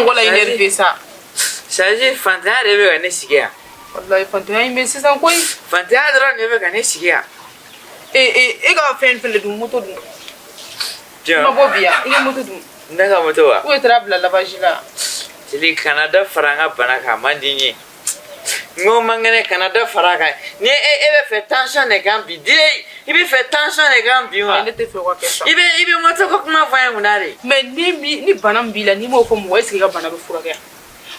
wala énervé ça. Ça dit Fanta rêve à Nessigia. Wallahi Fanta mais c'est ça quoi? Fanta rêve à Nessigia. Et quand fait le moto. Tiens. Ma bobia, il est moto. Naka moto wa. Où est la lavage là? C'est le Canada faranga banaka mandini. Ngo mangane Canada faranga. Ni e fait tension les gambi. Il be fait tension les gambi. Il était fait quoi question? Il be moto ko kuma voya munare. Mais ni banam bila ni mo ko mo est-ce que banam fura ga?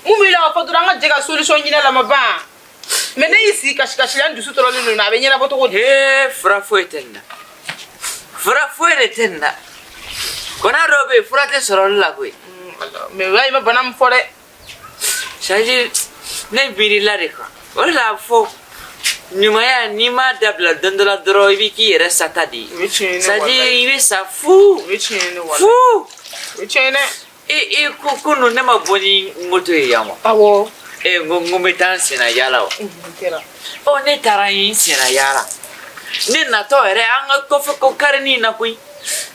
Mumila fa duranga jega solution nyina la maba. Mais ne ici kashi lan du sutoro no na be nyina boto ko. Fra foetenda. Fra foetenda. Kona robe fra te sorol la koi. Mais ouais ma banam fore. Saji ne biri la reko. Wala fo. Numaya nima dabla dondola dro ibiki resta tadi. Saji ibe sa fu. Fu. Wichene. E kuno ne ma boni moto yamo. Awo. E ngombe tan sina yala. Tera. O ne tarayin sina yala. Ne na to ere an ko fe ko karni na kui.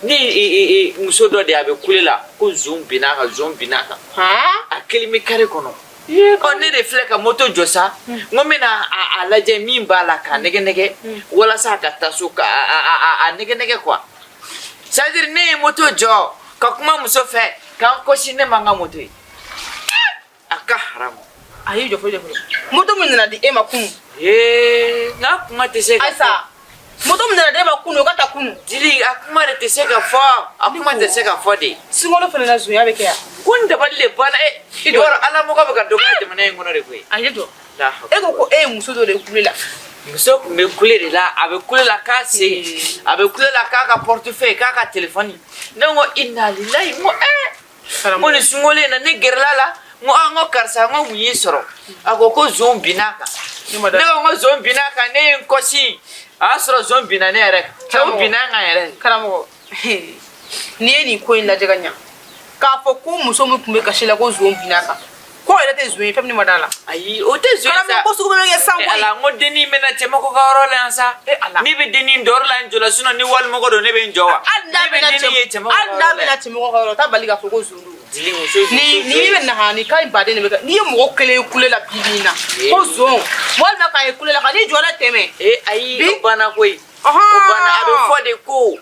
Ni musodo de abe kulela ko zombina ka. Ha? Akeli me kare kono. On ne refleka moto josa. Ngome na alaje mimba la ka nege wala sa ka tasuka nege kwa. Sadir ne moto jo ka kuma muso fe kan ko shine manga moto yi. Aka haram. Ayi jo fo. Moto mun na di ema kunu. Na kuma te se. Asa. Moto mun na di ema kunu ka ta kunu. Dili akuma te se ka fo. Akuma te se ka fo de. Singolo fele na zuya be ke ya. Kun da balle bana yoro ala mo ka doga de mane ngono re koi. Ayi do. La. Ko muso do de kulela. Muso me kulela la abe kulela ka se. Abe kulela ka portefeuille ka téléphone. Nango inna lillahi mo mo ni sungole na ne gerlala mo ango karsa ngo wiye soro. Agoko zombi naka. Ngo zombi naka ne nkosi. Asro zombi na ne rek. Zombi na nga ere. Karamogo. Ni ko in la jaganya. Ka fo ko muso mu kumbe kashila ko zombi naka. Ko ere te zuwe femni madala. Ayi o te zuwe sa. Ko su ko be san ko. Ala ngo deni mena tema ko garo le ansa. Ni be deni ndor la njola suno ni wal mo ko do ne be njowa. Ni be deni tema. Anda be na tema ko garo ta baliga fo ko zundu. Ni be na hani kai bade ne be ni mo ko kele kule la bibina. Ko zon. Wal na kai kule la kali jora teme. Ayi o bana koi. O bana abe fo de ko.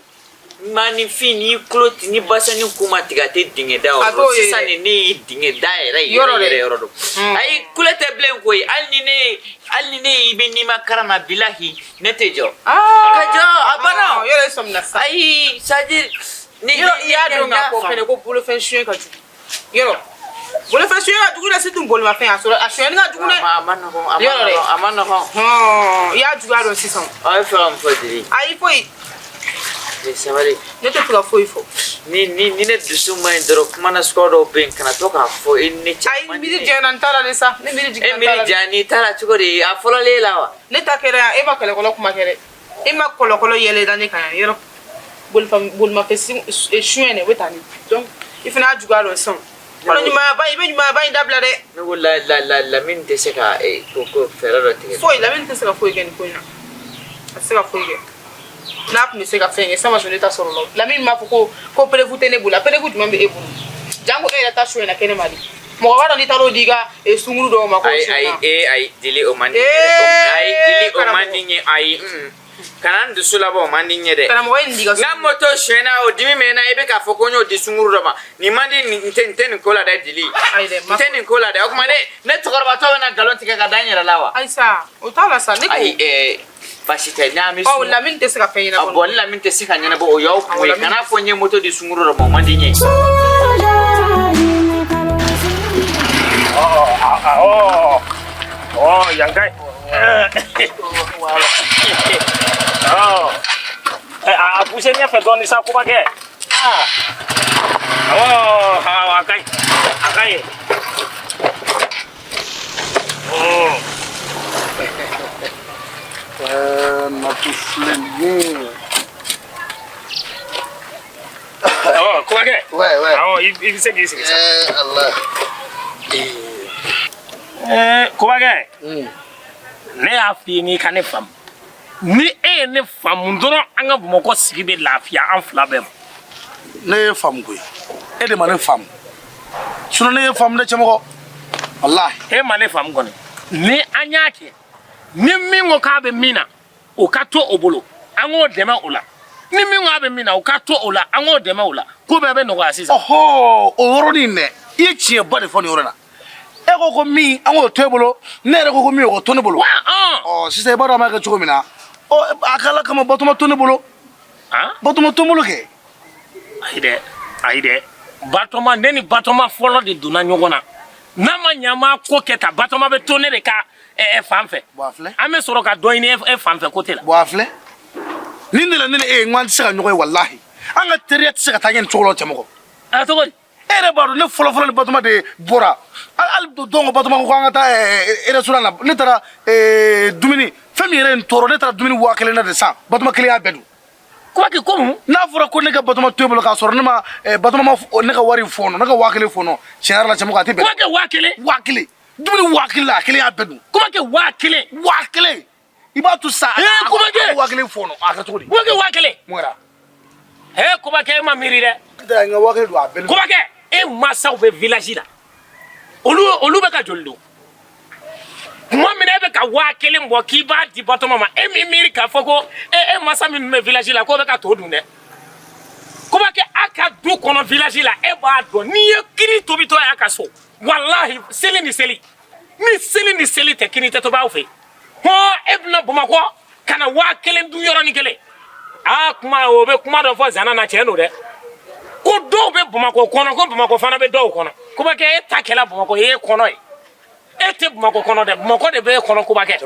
Mani fini kloti ni basa ni kuma tigate dinge da o sisa ni dinge da era yoro do ai kulete blen koy alni ne ibe ni makarama bilahi netejo kajo abana yoro somna sa ai sajir ni ya do nga ko fene ko polo fen chien ka ju yoro bolo fen chien ka ju na situm bolo ma fen asoro ashen nga ju ne amana ko ya ju ga do sison ai fam fodiri ai foi Samari. Ne te pula foi fo. Ni ne dusu mai dro mana skodo ben kana to ka fo inni cha. Ai mi di jana ntara le sa. Ne mi di jana. Mi di jani tara chukori a fola le lawa. Ne ta kere e ma kole kolo kuma kere. E ma kolo yele dani kan yero. Bol ma fesi e chuene wetani. Donc il faut na juga lo son. Kono nyuma ba ndabla de. Ne go la min te seka e ko feraro te. Foi la min te seka foi gen ko na. Seka foi gen. Na me se ka fenge sama so neta soro la mi ma ko prévu tene bula prévu tu mambe ebu jango e ta so na kene mali mo wala ni taro diga e sunguru do ma ko ai dili o mani ai dili o mani ni ai kanan du sula bo mani ni de kana mo en diga na moto shena o dimi me na ebe ka fokonyo di sunguru do ma ni mandi ni ten ko la da dili ten ko la da o kuma ne to korba to na galon tika ka danyera lawa ai sa o tala sa ne ko ai Pasite na mi oh la min te seka fenya na bo la min te seka nyana bo o yaw ko kana fonye moto di sunguru ro mo mandi nye yangai pousse nya fait donner ça pour baguette akai ma pousse comment que ouais il sait que c'est ça Allah comment que ne a fini kan fam ni ne fam ndoro anga bu mako sigi be lafia an fla be ne fam ko e de ma ne fam sunne fam ne chamo wallahi e mane fam gone ni anyake ni mingo ka be mina o ka to obolo ango dema ola ni mingo abe mina o ka to ola ango dema ola ko be no asisa oho o roni ne e chie body fo ni orona e ko mi ango to ebolo ne re ko mi o to ne bolo oh si se bado ma ka chuko mina o akala kama botuma to ne bolo botuma to bolo ke aide batoma neni batoma folo de duna nyogona nama nyama ko keta batoma be tonne de ka fanfe boafle ame soro ka doini fanfe côté la boafle nini la nini ngwan sika nyogo wallahi anga teriet sika tanyen cholo chamoko to gori ere baro ne folo ne batoma de bora al do dongo batoma ko anga ta ere surana ne tara dumini fami ere ntoro ne tara dumini wakele na de sa batoma kele ya bedu ko ke komu na fura ko ne ka batoma tebolo ka soro ne ma batoma ne ka wari fono ne ka wakele fono chenara la chamoko ati be ko ke wakele dumini wakele la kele ya bedu ko ke wakele iba tu sa ko ke wakele fono aka todi ko ke wakele mora ko ke ma miri de da nga wakele do abel ko ke e masa be village la olu be ka joldo mo mine be ka wakele mbo ki ba di batoma ma e mi miri ka foko e masa mi me village la ko be ka to dun de ko ke aka du kono village la e ba do ni e kiri to bi to aka so wallahi seli ni seli te kini te to ba fe ho ebna bumako kana wakele du yoro ni kele kuma o be kuma do fo zana na cheno de ko do be bumako kono ko bumako fana be do kono ko ba ke takela bumako e kono ete bumako kono de bumako de be kono ko ba ke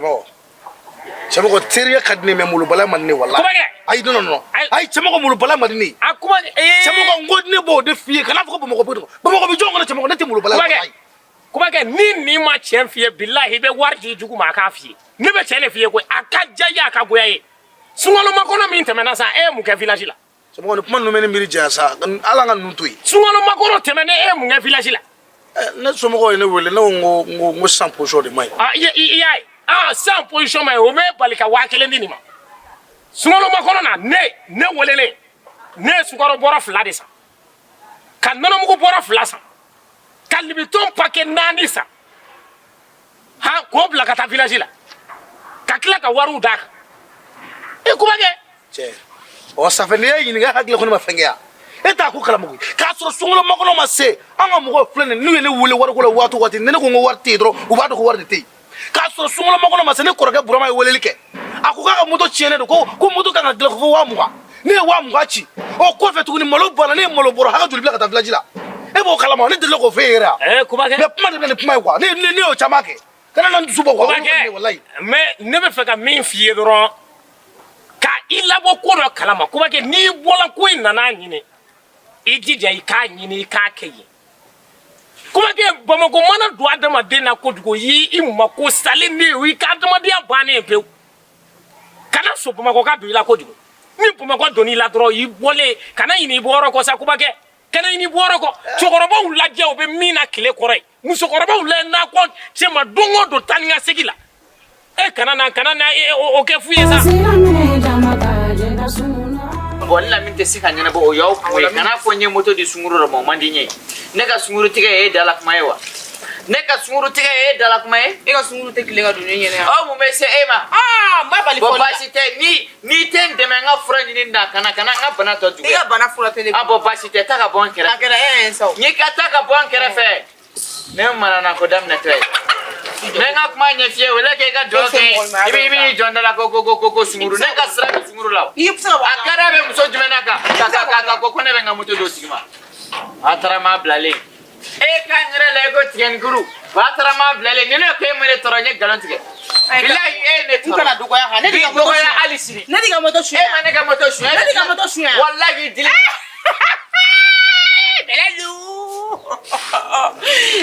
chamo ko teriya kadne me mulu bala manne wallahi ay no ay chamo ko mulu bala manne akuma chamo ko ngodne bo de fie kana ko bumako bi jongo na chamo ko nete mulu bala wallahi ko ba ke ni ma chen fie billahi be warji jugu ma ka fie ni be chele fie ko akaja ya ka goye sungalo makono mi temena sa mu ke village la chamo ko kuma no mene miri jasa ala nga nuntui sungalo makono temene mu ke village la na somo ko ne wele na ngo 100% de mai sans position mai o me balika wakele ndini ma sungalo makono na ne wolele ne sungaro bora fla de sa kan nono mugo bora fla sa kan libiton pake nani sa ha ko bla kata village la ka kila ka waru dak e kuma ke che o sa fene yini ga hakle ko ma fengea eta ko kala mugo ka so sungalo makono ma se anga mugo flene ni ne wole war ko la watu wati ne ko ngo warti dro u ba do ko warti te ka so sungalo makono ma se ne koroga burama e wole like akuka ka moto chiene do ko moto ka ngale ko wa muga ne wa muga chi o ko fe tukuni malo bala ne malo boro ha ka julibla ka ta village la e bo kala ma ne de loko feera kuma ke me puma de ne puma kwa ne o chamake kana nan subo kwa wallahi me ne be fe ka min fie dro ka ilabo ko do kala ma kuma ke ni bola ko inana nyine ijija ika nyini ika keye kuma ke bamako mana do adama de na kodugo yi imma ko sale ni wi ka adama de abane pe kana so bamako ka do ila kodugo ni bamako do ni la dro yi bole kana yini boro ko sa kuma ke kana yini boro ko chokoroba ulaje obe mina kile kore musokoroba ule na ko chema dongo do tania segila kana na o ke fuye sa walla min te sika nyana bo o yaw ko kana fo nye moto di sunguru ro mo mandinye ne ka sunguru tiga e dalak maewa ne ka sunguru tiga e dalak mae e ka sunguru te kilenga do nyene o mo me se ema ma bali ko basite ni ten de menga fura ni nda kana nga bana to tu e ka bana fura te de abo basite ta ka bon kera akera so ni ka ta ka bon kera fe ne mara na ko dam na tre nenga kuma nye fie wala ke ka doke ibi jondala ko sunguru nenga sra sunguru law yipsa akara be muso jumena ka ko kone benga muto do sigma atara ma blale e ka ngere le go tigen guru atara ma blale ne ko mele toronye galantige billahi e ne to kana dugo ya ne diga moto ya alisiri ne diga moto shu e ma ne ga moto shu ne diga moto shu wallahi dili belelu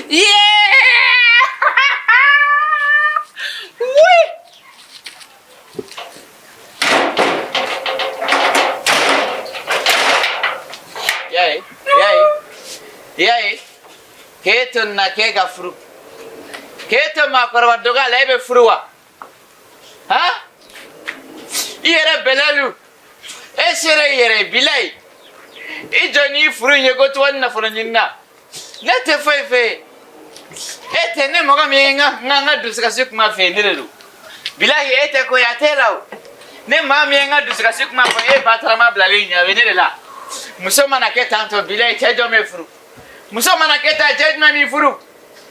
yeah oui yai keton na kega furu keton ma korwa doga lebe furuwa ha yere belelu esere yere bilai ijoni furu nyego to wanna furu nyinna Lete fe. Ete ne moga mienga nga dusikasi kuma fe nirelu. Bilahi ete ko ya tela. Ne ma mienga dusikasi kuma ko e batrama blalinya venirela. Muso mana ke tanto bilahi chejo me furu. Muso mana ke ta chejo mi furu.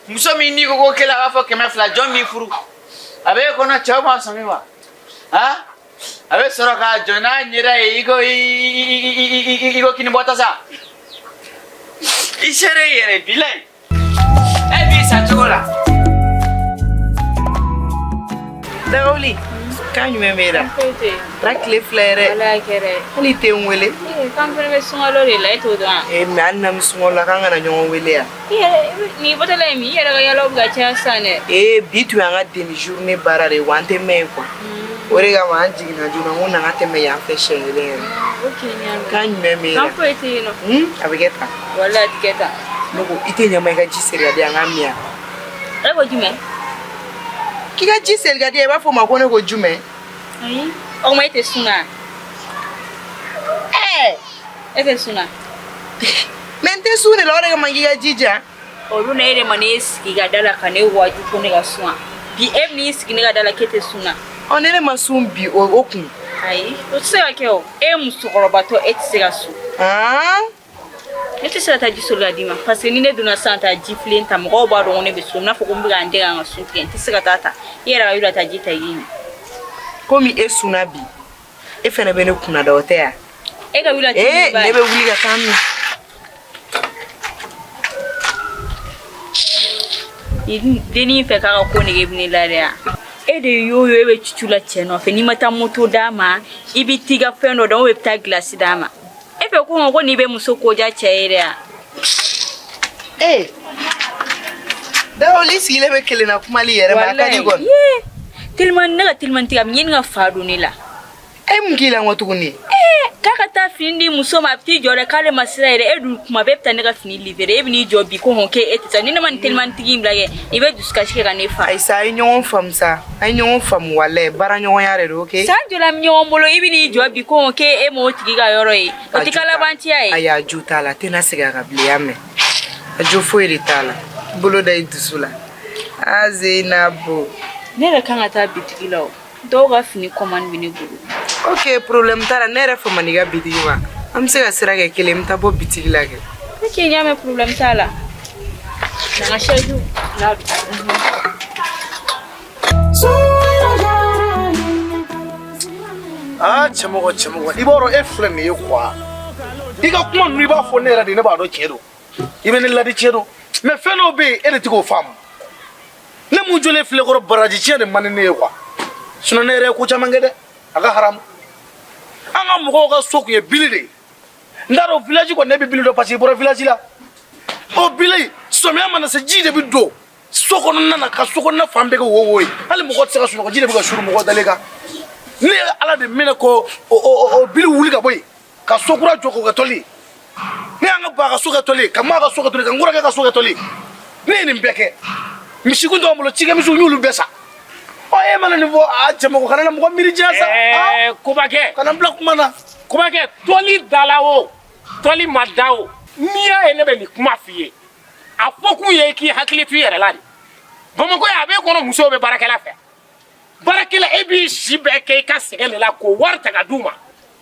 Muso mi ni ko kela afo ke me fla jo mi furu. Abe ko na chama samiwa. Ha? Abe soroka jona nyira igo kini bota sa. Isere yere bilahi. Chocolat. Daoli, kanyu memera. Rakle flare. Ala kere. Ali te nwele. Kampere me sungalo le lai to da. Me anna mi sungola kanga na nyon wele ya. Ni botele mi yera ga yalo ga cha sane. Bitu anga demi journée barare wante me kwa. Ore ga manji na juna ngona ngate me ya fashion le. Okay nyama. Kanyu memera. Kampere te no. Abigeta. Wala tiketa. Nuko ite nyama ga jiseri ya ngamia. Ego jume. Kika jiseri ga dia ba fo makone ko jume. Ai. O mai te suna. Ete suna. Mente sune la ore ga mangiga jija. Olu na ere manes kiga dala kane waju ko ne ga suna. Bi emni ski ne ga dala kete suna. Onere masum bi okun. Ai. O se ga ke o. Musu korobato etse ga su. Ete sera ta jisola dima parce que ni ne dona santa jiflen ta mo ba do ne be so na fo ko mbiga ndega nga su ke ente sera tata yera yura ta jita yini komi esuna bi e fene bene kuna da hotea e ga wila ti ba ne be wuli ga kanu deni fe ka ko ne ge bini la ya e de yo e be chuchula cheno fe ni mata moto dama ibitiga fendo da o be ta glace dama efe ko ni be musoko ja chaire a da oli sile be kele na kuma li yere ma ka ni gon tilman tiga nyin nga fadu ni la mgila ngotuguni kaka ta findi musoma pti jore kale masiraire edu kuma bepta nega fini livere ebini jobi ko honke etita ni man tilman tigi mblage ibe duska shike kan efa ai sai nyon famsa ai nyon fam wale bara nyon yare do okay sanjula nyon bolo ibini jobi ko honke e mo tigi ga yoro e otikala banti ai aya jutala tena siga gabli yame ajo foi tala bolo dai dusula azinabu nera kanga ta bitigilo doga fini command bini bulu okay problem tara nera fo maniga bidiwa am se ga sirage kelem ta bo bitigilage ke nyame problem tala na sheju na chamo iboro efle ne kwa diga kuma nu ba fo nera de ne ba do chedo ibe ne ladi chedo me felo be ene ti ko fam ne mu jole fle ko baraji chede manene kwa sino nere ku chamangede aga haram anga mugo ga soku ye bilide ndaro village ko ne bi bilido pasi boro village la o bilay somya mana se jide bi do soko nana ka soko na fambe ko wowoy hali mugo tsaka suno ko jide bi ga shuru mugo dalega ni ala de mena ko o bili wuli ga boy ka sokura joko ga toli ni anga ba ga soka toli kama ga soka toli ngura ga soka toli ni mbeke mishikundu amulo chige misu nyulu besa o mana ni vo chamo ko kana mo miri jasa kubake kana block mana kubake toli dalawo toli madao miya ene be ni kuma fiye afoku ye ki hakili tu yere lani bamako ya be kono muso be barakela fe barakela ebi shibeke ka segele la ko warta ga duma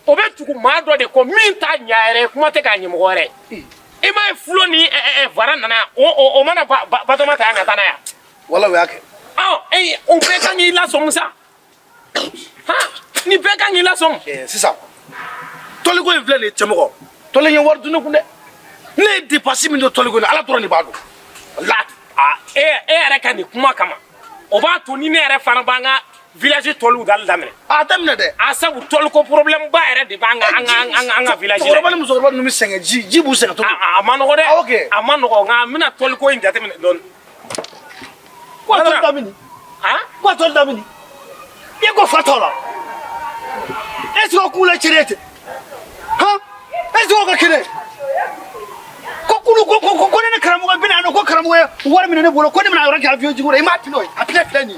o be tuku ma do de ko min ta nyaare kuma te ka nyimo gore e ma fulo ni varanda na o mana batoma ta ngata na ya wala we ake o be kan yi la somsa ha ni be kan yi la som c'est ça toli ko infle ne chamo ko toli nyi war dunu kunde ne dépasser min do toli ko ala torani bado la era kan ni kuma kama o ba to ni ne era fana banga village tolu dal damne damne de asabu tol ko problème ba era de banga anga village ko robani muso robani mi senga ji bu senga to amano ko de okay amano ko nga mina tol ko indate min don ko tol damini ko tol damini ye ko fatola est-ce que kula chirete est-ce que kire ko kulu ko ne karamogo bina no ko karamogo war mi ne bolo ko ne na ranka avion jigura ima pino apina plani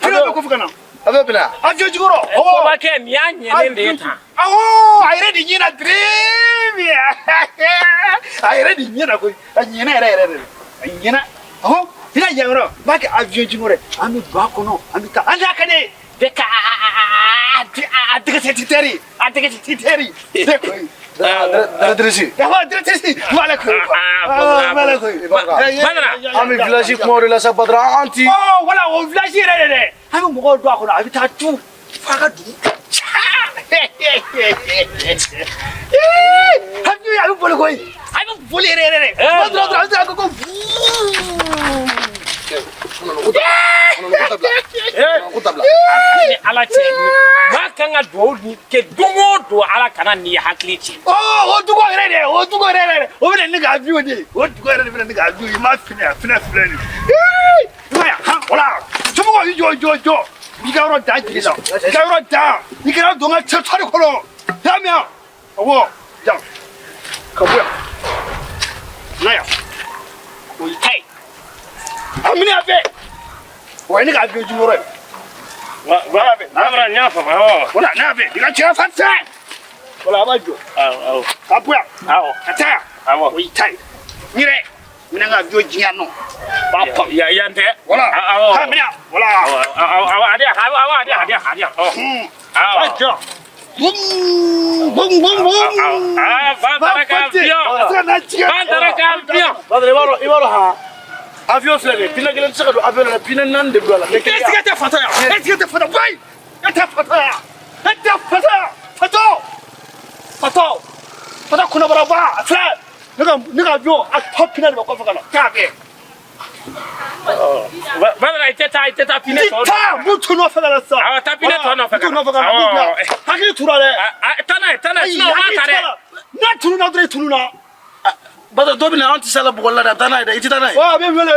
pino ko fukana abe bina avion jigoro ko ba ke ni anye ne de ta oh I ready nyina dream I ready nyina ko nyina re nyina oh ina yangro ba ke avion jigoro ami ba ko no ami ta anda ka ne de ka adiga titeri de ko Adresi. Adresi. Malako. Malako. Ami village ko mori la sa badra anti. Oh, wala o village re. Ami mo go do ko na abi ta tu. Faga du. Habi abi bolo ko. Abi bolo re. Badra ko. ala ce ma kan ga do ni ke dungo do ala kana ni hakli ci o dugo re o be ni ga biwo ni o dugo re ni ga biwo ma fina ni ya ha wala tumo ko jo ni ga ro da ji la ga ro da ni ga do nga che tare ko lo ya mia wo ja ka bu ya na ya o tai amini abe wa ni ga biwo ji mo re wa be na nya fa ma wala na be diga che fa ta wala ba jo apuya ata awo wi tai mire mina ga biwo ji ano ba pa ya nte wala ha mina wala ada ba jo bum bandara ka bien badre ibaro ha avion flege pina gelen saka do avion la pina nan de blola mais est-ce que tu fata vai fata kuna baraba fra niga avion a top pina de ko faka la tabe bandara ite ta pine to ta mutu no faka la sa ta pine to no faka hakili turale tana no matare na turuna badra dobina anti sala bugolla da tana ida ititana wa be wele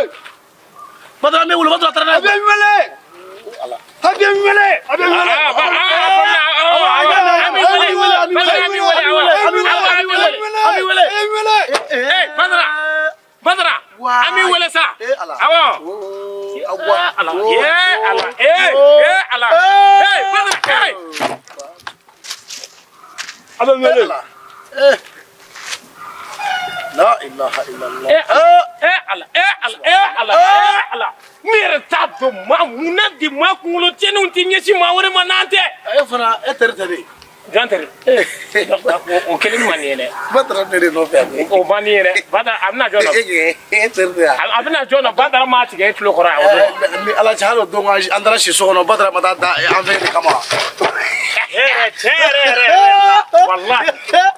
badra me wulu badra tana be wele abi wele badra ami wele sa awo ala badra abi wele La ilaha illallah. ala. Mire tato ma muna di ma kulo tenu tinye si ma wore manante. Fana etere. Gantere. O kelin maniele. Badra nere no fe. O maniele. Bada amna jono. Etere. Abna jono badra ma tige tulo kora. Mi ala chalo donga andara shi sono badra mata da ave kama. Chere. Wallahi.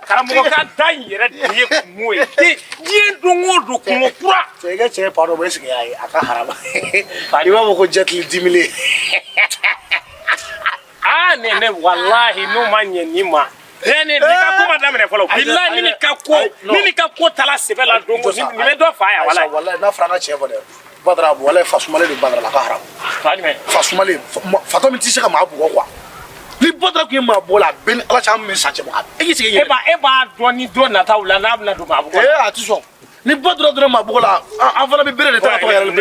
Karamogo ka danyere die moy. Di dungo kulo kura. Sege che paro bes ke ai aka haraba. Iwa mo ko jetli dimile. Ne wallahi no manye nima ni ka kuma da mene folo billahi ni ka ko tala sebela dongo ni me do fa ya wallahi na frana che fo de badra bu wallahi fasumale de badra la ka haram fasumale fato mi tisi ka ma bu ko kwa ni badra ku ma bola ben ala cha mi sache ba e gi e ba do ni do na tawla na na do ma bu ko attention ni badra do ma bola avant bi bere de ta to yalla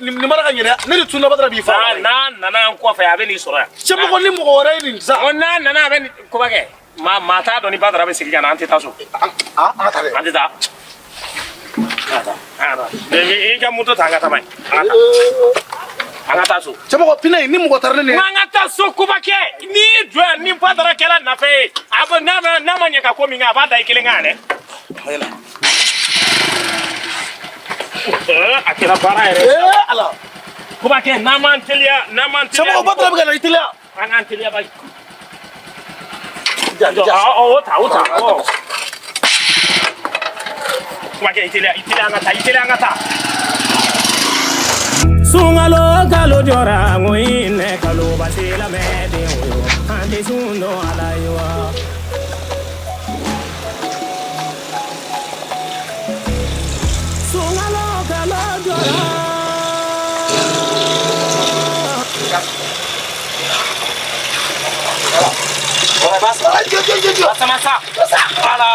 ni mara kanyene ne tuna badra bi fa na ko fa ya be ni sura chemo ko ni mo wore ni za na be ko bage mata do ni badra be sigi kana anti taso atare anti ta ada be mi ga muto tanga tamai anga taso chemo ko pina ni mo ko tarne ni anga taso ko bake ni do ni badra kala na fe aba na manya ka ko mi nga bada ikile ngane hayla akira para ere ala kuba ke namantelia chamo badra be kana itilia anantelia ba ja ta kuba ke itilia ngata sungalo galo jora ngoine kalo basila mede oyo ante sundo alayo Masa. Ala.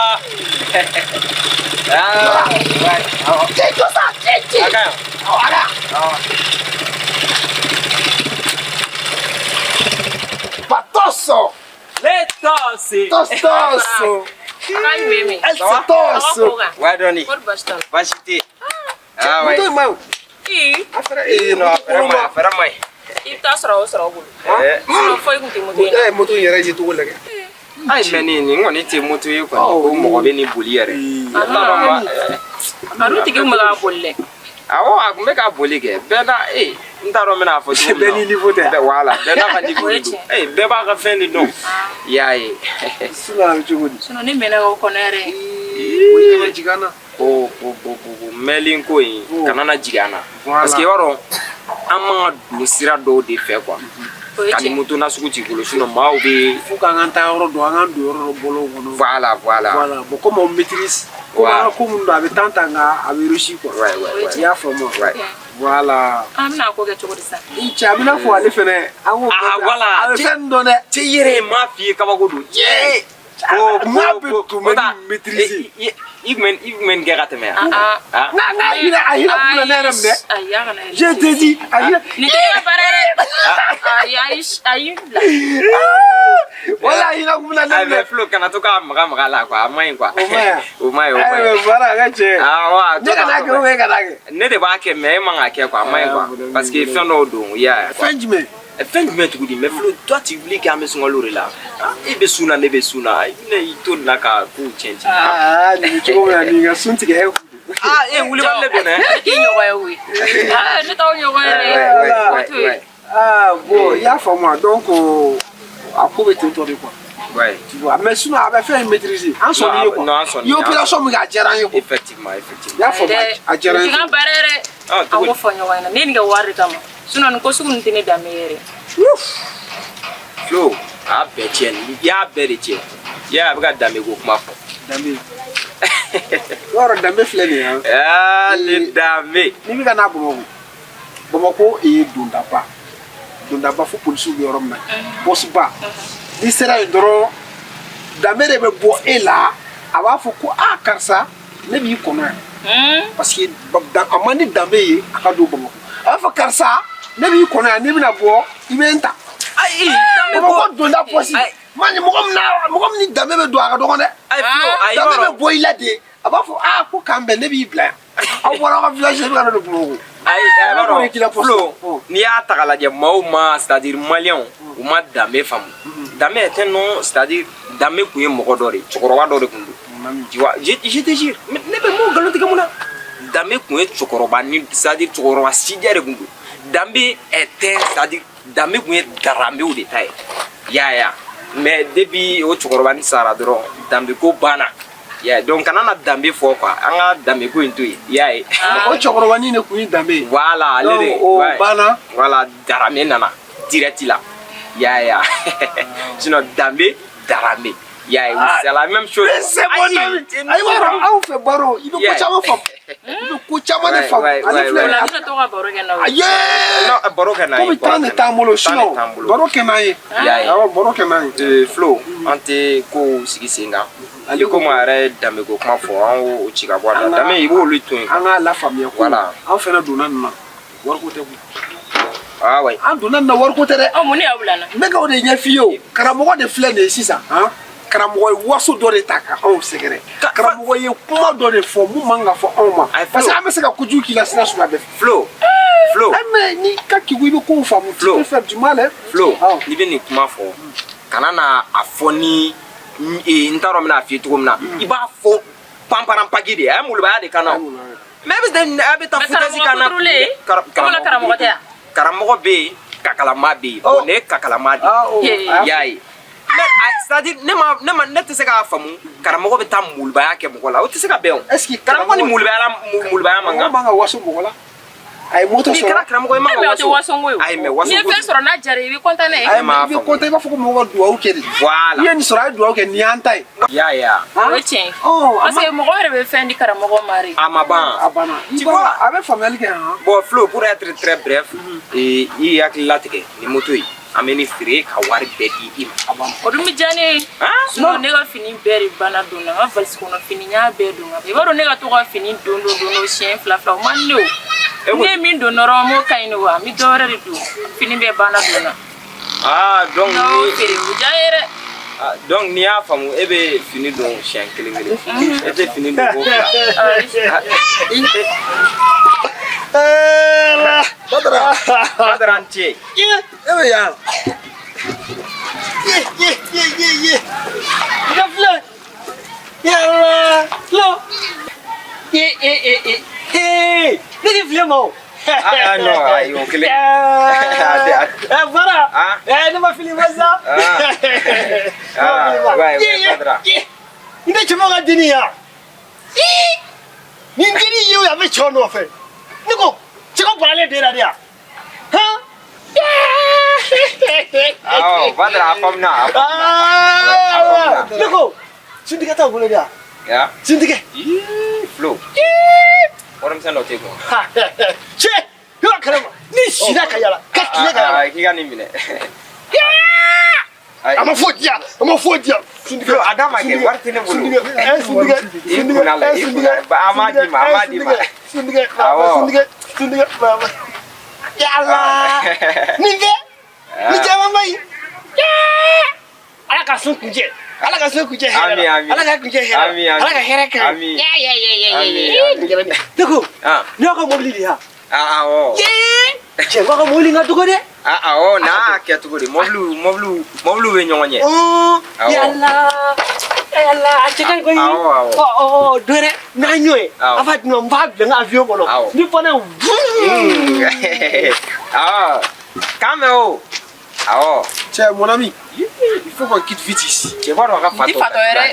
c'est. Tostoso. Elle se tosse. Ouais, Donny. Va chuter. Ah ouais. Moto mau. Non, vraiment. Il t'a sera Moto yɛrɛ ye togo lagɛ. Ai mais ni ngoni te moto ye quoi. Ko mo be ni boli yɛrɛ. Aru tigi ma ka bolle. Awo a kun bɛ ka boli kɛ. Bɛɛ na n t'a dɔn n bɛna fɔ cogo min na. Bɛɛ ni niveau tɛ. Voilà, bɛɛ n'a ka niveau don. Bɛɛ b'a ka fɛn de dɔn. I y'a ye. Sinon a bɛ cogo di? Sinon ni mɛnɛ o kɔnɔ yɛrɛ. O yɛrɛ jigana. Ko mɛlen ko in kana na jigin an na. Parce que i b'a dɔn an man ka don sira dɔw de fɛ quoi. Ka ni moto na sugu t'i bolo sinon maaw bɛ. Fo k'an taa yɔrɔ dɔn an k'an don yɔrɔ dɔ bolo kɔnɔ. Voilà. Voilà bon comme on maîtrise. Ko an ka ko minnu don a bɛ temps ta nka a bɛ réussi quoi. Ouais. I y'a faamu. Voilà. An bɛna ko kɛ cogo di sa. Cɛ a bɛna fɔ ale fɛnɛ an k'o bɛɛ voilà. a bɛ fɛn dɔn dɛ. Cɛ yɛrɛ m'a f'i ye kabako don. N'a bɛ tun bɛ ni maîtriser. I kun bɛ nin kɛ ka tɛmɛ yan. N'a yira a yira kun na ne yɛrɛ minɛ. Ayi a kana. Je te dis a yira. Nin tɛ ka baara yɛrɛ. Ayi bila. Wala a yira kun na ne Ai mais minɛ. Flo kana to k'a maga la quoi. A man ɲi quoi. O ma ɲi. O ma ɲi. Ayi voilà a ka cɛ. Awɔ. Ne ka n'a kɛ o ye ka n'a kɛ. Ne de b'a kɛ mais e man ka kɛ quoi. A man ɲi quoi. Parce que fɛn dɔw don i y'a ye. Fɛn jumɛn? Fɛn jumɛn tuguni mais Flo toi tu oublies k'an bɛ sunkalo de la. E bɛ sun na ne bɛ sun na. Ne y'i to nin na ka kow tiɲɛ. Nin bɛ cogo min na nin ka sun tigɛ e kun. Wulibali de don dɛ. Ne t'i ɲɔgɔn ye koyi. Ne t'aw ɲɔgɔn ye dɛ. Bon i y'a faamu donc a ko bɛ ten tɔ de quoi. Ouais. Tu vois mais sinon a bɛ fɛn in maîtriser. An sɔnni ye quoi. Non an sɔnni. I ye opération min kɛ a diyara an ye quoi. Effectivement. I y'a faamu a diyara an ye. Nin tɛ ka baara yɛrɛ. An ko fɔ ɲɔgɔn ɲɛna. Ne ye nin kɛ wari de kama. Sinon nin ko sugu nin tɛ ne danbe yɛrɛ. Flo a bɛɛ tiɲɛ i y'a bɛɛ de tiɲɛ. I y'a ye a bɛ ka danbe ko kuma fɔ. Danbe. Yɔrɔ danbe filɛ nin ye han. Le danbe. N'i bɛ ka n'a Bamakɔ. Bamakɔ ye dondaba. Dondaba fo polisiw bɛ yɔrɔ min na. Boss ba. N'i sera yen dɔrɔn danbe de bɛ bɔ e la a b'a fɔ ko karisa ne b'i kɔnɔ yan. Parce que a man di danbe ye a ka don Bamakɔ. A b'a fɔ karisa ne b'i kɔnɔ yan n'i bɛna bɔ i bɛ n ta. Ayi Bamakɔ donda posi. Mani mɔgɔ min ni danbe bɛ don a ka dɔgɔn dɛ. Danbe bɛ bɔ i la de a b'a fɔ ko k'an bɛn ne b'i bila yan. Aw bɔra aw ka village ne bɛ ka na don Bamakɔ. Flo n'i y'a ta k'a lajɛ maaw ma c'est-à-dire maliyɛnw u ma danbe faamu. Danbe était non c'est-à-dire danbe kun ye mɔgɔ dɔ de ye cɛkɔrɔba dɔ de kun don. Tu vois je te jure ne bɛ mun nkalon tigɛ mun na. Danbe kun ye cɛkɔrɔba ni c'est-à-dire cɛkɔrɔba sijɛ de kun don. Danbe était c'est-à-dire danbe kun ye daranbew de ta ye. Ya ya mais depuis o cɛkɔrɔba ni sara dɔrɔn danbe ko banna. Yeah, donc kana na danbe fɔ quoi an ka danbe ko in to yen i y'a ye. O cɛkɔrɔba ni ne kun ye danbe ye. Voilà ale de o banna. Voilà daramɛ nana direct la i y'a ye sinon danbe daramɛ i y'a ye c'est la même chose. C'est bon ami ayi wara aw fɛ baro i bɛ ko caman faamu i bɛ ko caman de faamu ale filɛ nin ye. Ne ka to ka baro kɛ n'aw ye. non baro kɛ n'a ye. komi temps de t'an bolo sinon baro kɛ n'an ye. awɔ baro kɛ n'an ye. Flo an tɛ kow sigi sen kan. Ale ko ma yɛrɛ danbe ko kuma fɔ an y'o ci ka bɔ a la danbe i b'olu to yen. An k'a lafaamuya ko voilà an fɛnɛ donna nin na wariko tɛ koyi. ouais. An donna nin na wariko tɛ dɛ. Mun de y'aw bila n na. N bɛ k'o de ɲɛf'i ye o karamɔgɔ de filɛ nin ye sisan karamɔgɔ ye waso dɔ de ta ka anw sɛgɛrɛ karamɔgɔ ye kuma dɔ de fɔ mun man ka fɔ anw ma parce que an bɛ se ka kojugu k'i la sira suguya bɛɛ fɛ. Flo mais n'i ka kiku i bɛ kow faamu tu peux faire du mal hein. Flo n'i bɛ nin kuma fɔ kana na a fɔ ni n t'a dɔn n bɛna a f'i ye cogo min na i b'a fɔ panparanpaki de a ye molobaya de kan na mais a bɛ taa foutaise kan na karamɔgɔ tɛ yan. karamɔgɔ bɛ yen kakalama bɛ yen bon ne ye kakalama de ye i y'a ye mais c'est-à-dire ne tɛ se k'a faamu karamɔgɔ bɛ taa molobaya kɛ mɔgɔ la o tɛ se ka bɛn o. est-ce que karamɔgɔ ni molobaya man kan. mɔgɔ man ka waso mɔgɔ la. a ye moto n'i kɛra karamɔgɔ ye man ka waso. ayi mais waso n'i ye fɛn sɔrɔ n'a diyara i bɛ content n'a ye. i bɛ content i b'a fɔ ko mɔgɔ ka duwawu kɛ de. voilà i ye nin sɔrɔ a ye duwawu kɛ nin y'an ta ye. i y'a ye o ye tiɲɛ ye parce que mɔgɔ yɛrɛ bɛ fɛn di karamɔgɔ ma de. a ma ban. a banna tu vois a bɛ faamuyali kɛ bon Flo pour être très bref i hakili latigɛ ni moto ye an bɛ nin feere ka wari bɛɛ di i ma. o dun bɛ diya ne ye. sinon ne ka fini bɛɛ de banna don na n ka valise kɔnɔ fini n y'a bɛɛ don ka ban i b'a dɔn ne ka to ka fini don o siɲɛ fila o man di ne o. ne ye min don dɔrɔn m'o ka ɲi ne wa n bɛ dɔ wɛrɛ de don fini bɛɛ banna don na. donc n'aw feere o diya ye dɛ. Donc n'i y'a faamu e bɛ fini don siɲɛ kelen kelen e tɛ fini don ko fila. Badara n ce. E bɛ yan. Ika filɛ. Yala. Lo. Ne ti filɛ ma o. Non ayi o kelen. Bara. Ne ma fili ma sa. Badara. I bɛ cɛman ka deni yan. Nin deni ye o ye a bɛ cɛw nɔfɛ. Ne ko cɛ ka bɔralen den na de yan. Badara a faamuna. Ne ko suntigɛ t'aw bolo de yan. Suntigɛ. Flo. Warimisɛn dɔ tɛ kun. Cɛ ne b'a kalama ni sira ka yala ka tile ka yala. K'i ka nin minɛ. A ma foyi di yan a ma foyi di yan. Flo a da ma kɛ wari tɛ ne bolo. I kunna la i kunna a m'a d'i ma a m'a d'i ma. Suntigɛ yala nin tɛ ni caman ma ɲi. Ala ka sun kuncɛ ala ka sun kuncɛ hɛrɛ la ala ka kuncɛ hɛrɛ ala ka hɛrɛ kɛ. Ne ko ne y'aw ka mobili de yan. Awɔ. Cɛ b'a ka mobili ka dɔgɔ dɛ. Awɔ n'a kɛ cogo di mɔbiliw bɛ ɲɔgɔn ɲɛ. Yala a cɛ ka ɲi koyi. Dɔ wɛrɛ n'an y'o ye a b'a dun n b'a bila n ka avion kɔnɔ ni fana k'an mɛn o. Awɔ. Cɛ mon ami il faut qu'on quitte vite ici. Cɛ b'a dɔn a ka fa tɔ. N ti fatɔ yɛrɛ.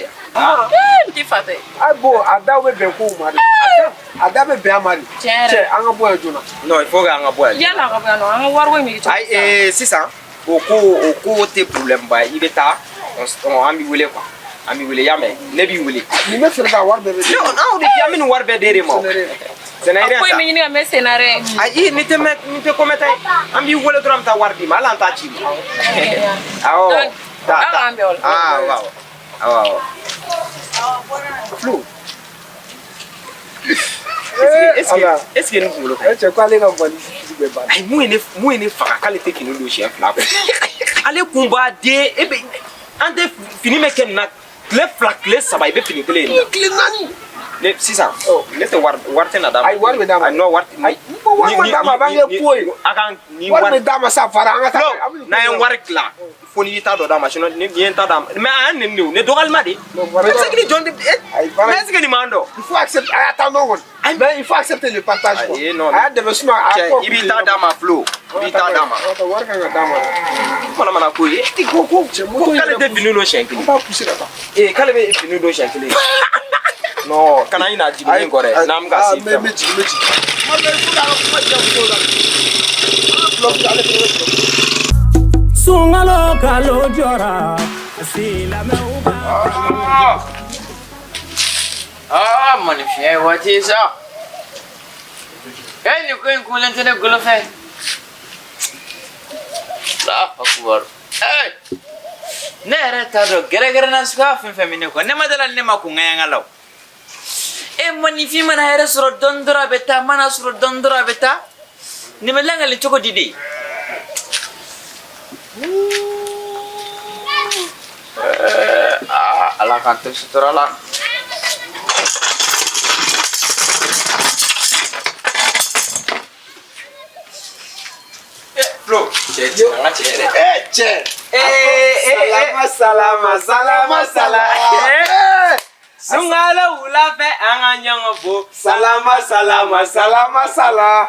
N ti fatɔ ye. Ayi bon a daw bɛ bɛn kow ma de. A da bɛ bɛn a ma de. Tiɲɛ yɛrɛ. Cɛ an ka bɔ yan joona. Non il faut que an ka bɔ yan. Yala a ka bɔ yan nɔ an ka wari ko in bɛ kɛ cogo di. Ayi sisan o ko tɛ problème ba ye i bɛ taa an b'i wele quoi an b'i wele y'a mɛn ne b'i wele. Nin bɛ feere ka wari bɛɛ bɛ di. Non anw de an bɛ nin wari bɛɛ d'e ma o. A ko in bɛ ɲini ka mɛn sen na dɛ. Ayi nin tɛ ko mɛn ta ye an b'i wele dɔrɔn an bɛ taa wari d'i ma hali an t'a ci ma. Awɔ. Aw k'an bɛn o la. Awɔ. Flo. Est-ce que nin kunkolo ka ɲi. Cɛ ko ale ka valise bɛɛ banna. Ayi mun ye ne faga k'ale tɛ fini don siɲɛ fila kɔ. Ale kun b'a den e bɛ an tɛ fini bɛ kɛ nin na tile fila tile saba i bɛ fini kelen ye. Tile naani. Ne sisan ne tɛ wari tɛ na d'a ma. Ayi wari bɛ d'a ma. Ayi non wari wari ma d'a ma a b'an kɛ po ye. A kan ni wari bɛ d'a ma sa fara an ka taa. N'an ye wari tila fo n'i y'i ta dɔ d'a ma sinon ni ye n ta d'a ma mais a ye nɛni de o ne dɔgɔyalima de. Mais est-ce que ni jɔn tɛ mais est-ce que nin m'an dɔn. Il faut accepter a y'a ta nɔ kɔni. Mais il faut accepter le partage quoi. Ayi non. A y'a dɛmɛ sinon a cɛ i b'i ta d'a ma Flo i b'i ta d'a ma. wari kan ka d'a ma. Manamana ko ye. Ko cɛ moto k'ale tɛ fini don siɲɛ kelen. An b'a pousser ka taa. K'ale bɛ fini don siɲɛ kelen. Non kana ɲina jiginni kɔ dɛ n'an bɛ ka se fɛn ma. Mɛ jigin. Ma bɛ fo k'a ka kuma jɛ muso la. Ale fana bɛ sɔrɔ. Sungalo kalo jora silamɛw b'a. Mɔnifiyɛ waati sa nin ko in kulen tɛ ne golo fɛ. Allahu akbar. Ne yɛrɛ t'a dɔn gɛrɛgɛrɛna suguya fɛn fɛn bɛ ne kɔ ne ma dala ne ma kun ŋaɲanga la o. Mɔnifin mana hɛrɛ sɔrɔ dɔɔni dɔrɔn a bɛ taa mana sɔrɔ dɔɔni dɔrɔn a bɛ taa nin bɛ langali cogo di de. Ala k'an to sutura la. Flo cɛ an ka cɛ yɛrɛ. Cɛ. Salama. Sunkalo wula fɛ an ka ɲɔgɔn fo. Salama.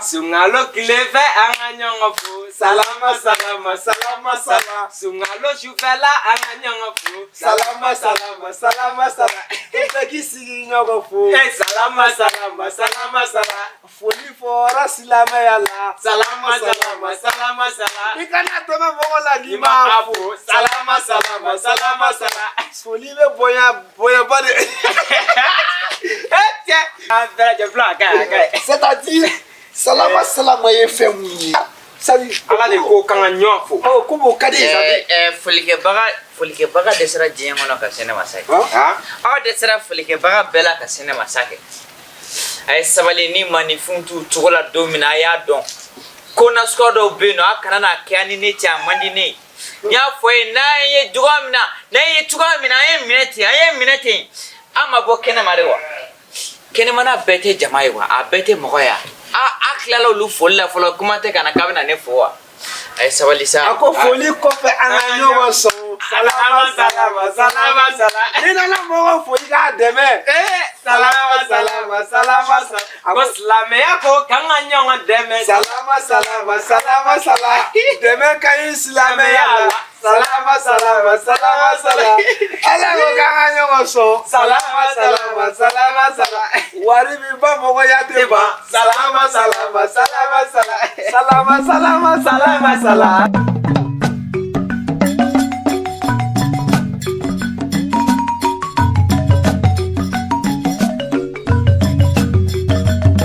Sunkalo tile fɛ an ka ɲɔgɔn fo. Salama. Sunkalo sufɛla an ka ɲɔgɔn fo. Salama. Bɛɛ k'i sigi ɲɔgɔn fo. Salama. Foli fɔra silamɛya la. Salama. I kana tɛmɛ mɔgɔ la n'i m'a fo. Salama. Foli bɛ bonyaba de. Cɛ an bɛɛ lajɛlen filɛ a ka ɲi. C'est-à-dire salama ye fɛn mun ye. Ala de ko kan ka ɲɔgɔn fo. Ko m'o ka di ye. Folikɛbaga dɛsɛra diɲɛ kɔnɔ ka se ne ma sa kɛ. Aw dɛsɛra folikɛbaga bɛɛ la ka se ne ma sa kɛ. A ye sabali ni maninfin t'u cogo la don min na a y'a dɔn ko nasuguya dɔw bɛ yen nɔ a kana n'a kɛ ni ne cɛ a man di ne ye nya foi na ye jugomna na ye tugomna ye minete ama bo kene marewa kene mana bete jamai wa a bete moya a klalo lu folla folo kuma te kana kabina ne fowa ay sabalisa ako foli ko fe ananyo woso salama ina la mo foli ga deme salama ako slame ako kanganyo deme salama deme kai slame ya salama ala ko kanganyo woso salama wari bi ba mo ya te ba salama